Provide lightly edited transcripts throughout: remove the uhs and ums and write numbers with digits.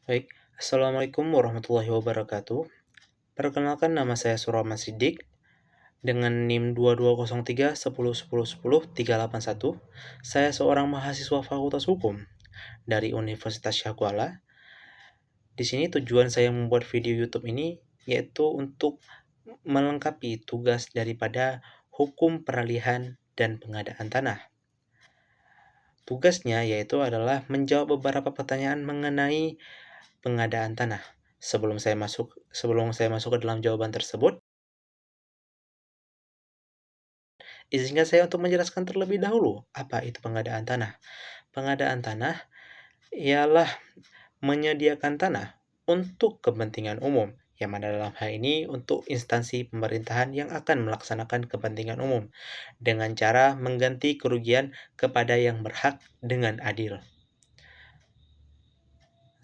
Baik, Assalamualaikum warahmatullahi wabarakatuh. Perkenalkan nama saya Surahman Siddiq dengan NIM 2203 10 10 10 381. Saya seorang mahasiswa Fakultas Hukum dari Universitas Syahkuala. Di sini tujuan saya membuat video YouTube ini yaitu untuk melengkapi tugas daripada hukum peralihan dan pengadaan tanah. Tugasnya yaitu adalah menjawab beberapa pertanyaan mengenai pengadaan tanah. Sebelum saya masuk ke dalam jawaban tersebut, izinkan saya untuk menjelaskan terlebih dahulu apa itu pengadaan tanah. Pengadaan tanah ialah menyediakan tanah untuk kepentingan umum, yang mana dalam hal ini untuk instansi pemerintahan yang akan melaksanakan kepentingan umum dengan cara mengganti kerugian kepada yang berhak dengan adil.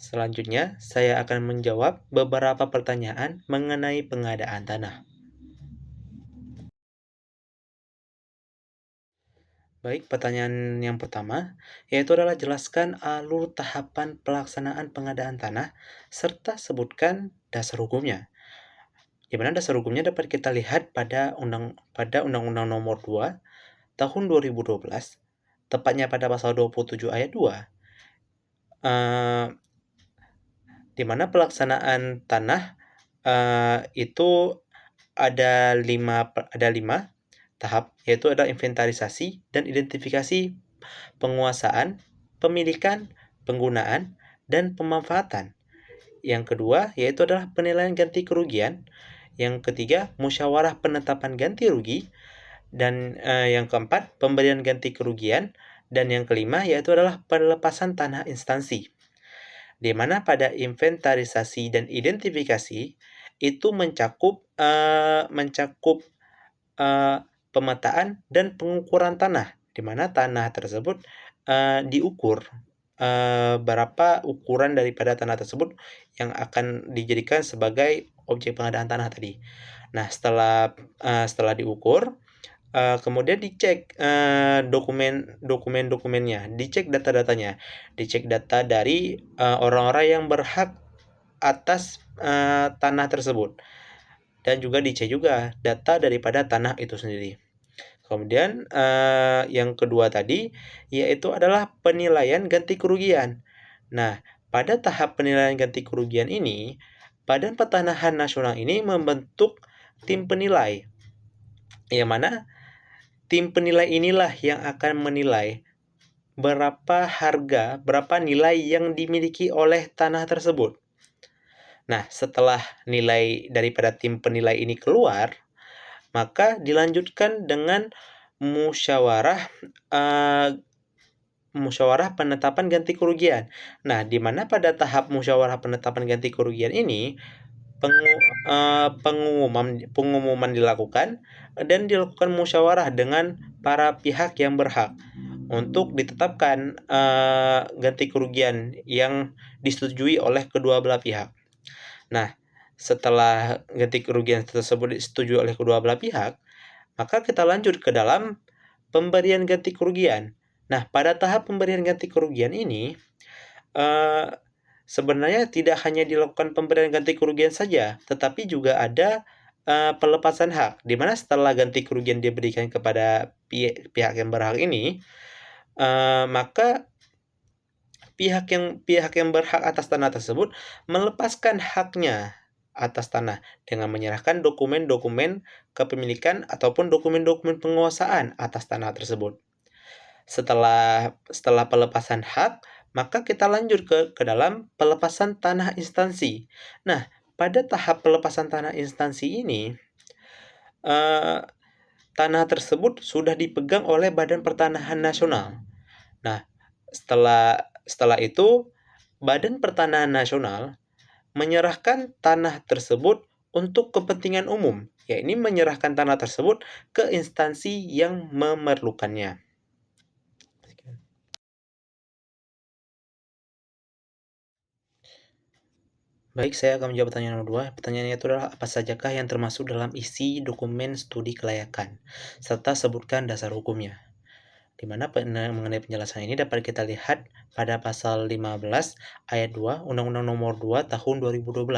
Selanjutnya, saya akan menjawab beberapa pertanyaan mengenai pengadaan tanah. Baik, pertanyaan yang pertama, yaitu adalah jelaskan alur tahapan pelaksanaan pengadaan tanah, serta sebutkan dasar hukumnya. Di mana dasar hukumnya dapat kita lihat pada Undang-Undang Nomor 2 Tahun 2012, tepatnya pada pasal 27 ayat 2, di mana pelaksanaan tanah itu ada lima tahap, yaitu ada inventarisasi dan identifikasi penguasaan, pemilikan, penggunaan, dan pemanfaatan. Yang kedua yaitu adalah penilaian ganti kerugian. Yang ketiga, musyawarah penetapan ganti rugi. Dan yang keempat, pemberian ganti kerugian. Dan yang kelima yaitu adalah pelepasan tanah instansi. Di mana pada inventarisasi dan identifikasi itu mencakup pemetaan dan pengukuran tanah, di mana tanah tersebut diukur, berapa ukuran daripada tanah tersebut yang akan dijadikan sebagai objek pengadaan tanah tadi. Nah, setelah diukur, kemudian dicek dokumennya, dicek data-datanya, dicek data dari orang-orang yang berhak atas tanah tersebut, dan juga dicek juga data daripada tanah itu sendiri. Kemudian yang kedua tadi yaitu adalah penilaian ganti kerugian. Nah, pada tahap penilaian ganti kerugian ini, Badan Pertanahan Nasional ini membentuk tim penilai. Yang mana tim penilai inilah yang akan menilai berapa nilai yang dimiliki oleh tanah tersebut. Nah, setelah nilai daripada tim penilai ini keluar, maka dilanjutkan dengan musyawarah penetapan ganti kerugian. Nah, di mana pada tahap musyawarah penetapan ganti kerugian ini pengumuman dilakukan dan dilakukan musyawarah dengan para pihak yang berhak untuk ditetapkan ganti kerugian yang disetujui oleh kedua belah pihak. Nah, setelah ganti kerugian tersebut disetujui oleh kedua belah pihak, maka kita lanjut ke dalam pemberian ganti kerugian. Nah, pada tahap pemberian ganti kerugian ini, sebenarnya tidak hanya dilakukan pemberian ganti kerugian saja, tetapi juga ada pelepasan hak, di mana setelah ganti kerugian diberikan kepada pihak yang berhak ini, maka pihak yang berhak atas tanah tersebut melepaskan haknya atas tanah dengan menyerahkan dokumen-dokumen kepemilikan ataupun dokumen-dokumen penguasaan atas tanah tersebut. Setelah pelepasan hak, maka kita lanjut ke dalam pelepasan tanah instansi. Nah, pada tahap pelepasan tanah instansi ini, tanah tersebut sudah dipegang oleh Badan Pertanahan Nasional. Nah, setelah itu Badan Pertanahan Nasional menyerahkan tanah tersebut untuk kepentingan umum, yakni menyerahkan tanah tersebut ke instansi yang memerlukannya. Baik, saya akan menjawab pertanyaan nomor 2. Pertanyaannya itu adalah apa sajakah yang termasuk dalam isi dokumen studi kelayakan, serta sebutkan dasar hukumnya. di mana mengenai penjelasan ini dapat kita lihat pada pasal 15 ayat 2 Undang-Undang Nomor 2 Tahun 2012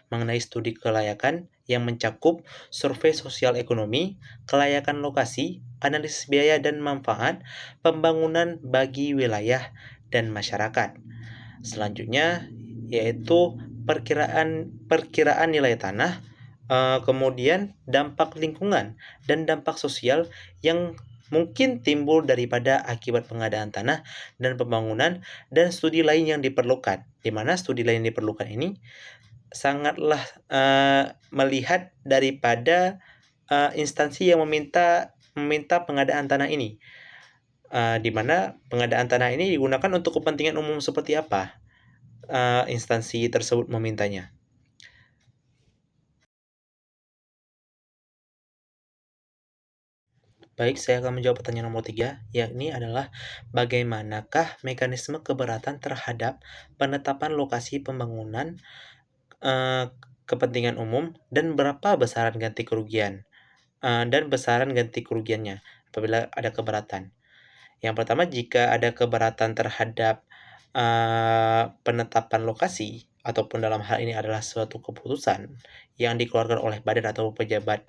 mengenai studi kelayakan yang mencakup survei sosial ekonomi, kelayakan lokasi, analisis biaya dan manfaat, pembangunan bagi wilayah dan masyarakat. Selanjutnya yaitu perkiraan nilai tanah, kemudian dampak lingkungan dan dampak sosial yang mungkin timbul daripada akibat pengadaan tanah dan pembangunan, dan studi lain yang diperlukan. Di mana studi lain yang diperlukan ini sangatlah melihat daripada instansi yang meminta pengadaan tanah ini. Di mana pengadaan tanah ini digunakan untuk kepentingan umum seperti apa instansi tersebut memintanya. Baik, saya akan menjawab pertanyaan nomor 3, yakni adalah bagaimanakah mekanisme keberatan terhadap penetapan lokasi pembangunan kepentingan umum dan berapa besaran ganti kerugian dan besaran ganti kerugiannya apabila ada keberatan. Yang pertama, jika ada keberatan terhadap penetapan lokasi ataupun dalam hal ini adalah suatu keputusan yang dikeluarkan oleh badan atau pejabat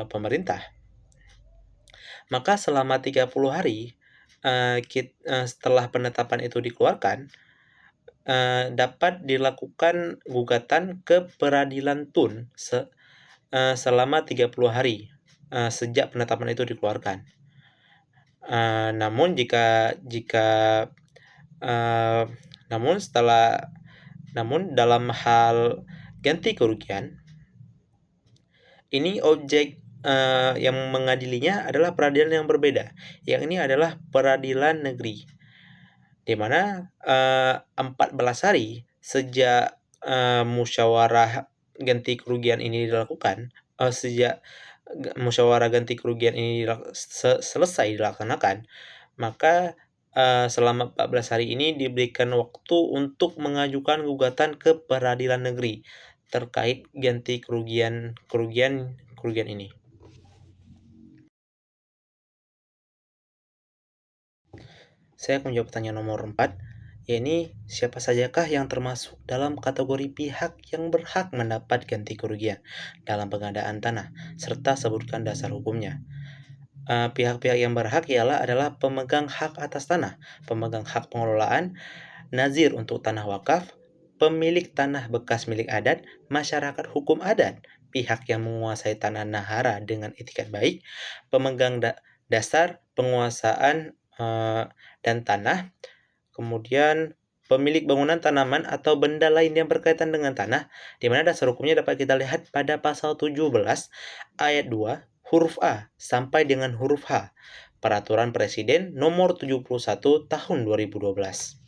pemerintah, maka selama 30 hari setelah penetapan itu dikeluarkan, dapat dilakukan gugatan ke peradilan tun selama 30 hari sejak penetapan itu dikeluarkan. Namun dalam hal ganti kerugian, ini objek yang mengadilinya adalah peradilan yang berbeda. Yang ini adalah peradilan negeri, di mana 14 hari sejak musyawarah ganti kerugian ini dilakukan, sejak musyawarah ganti kerugian ini selesai dilaksanakan, maka selama 14 hari ini diberikan waktu untuk mengajukan gugatan ke peradilan negeri terkait ganti kerugian ini. Saya akan menjawab pertanyaan nomor 4, yakni siapa sajakah yang termasuk dalam kategori pihak yang berhak mendapat ganti kerugian dalam pengadaan tanah, serta sebutkan dasar hukumnya. Pihak-pihak yang berhak adalah pemegang hak atas tanah, pemegang hak pengelolaan, nazir untuk tanah wakaf, pemilik tanah bekas milik adat, masyarakat hukum adat, pihak yang menguasai tanah nahara dengan itikat baik, pemegang dasar penguasaan dan tanah, kemudian pemilik bangunan, tanaman, atau benda lain yang berkaitan dengan tanah, di mana dasar hukumnya dapat kita lihat pada pasal 17 ayat 2 huruf A sampai dengan huruf H, Peraturan Presiden Nomor 71 Tahun 2012.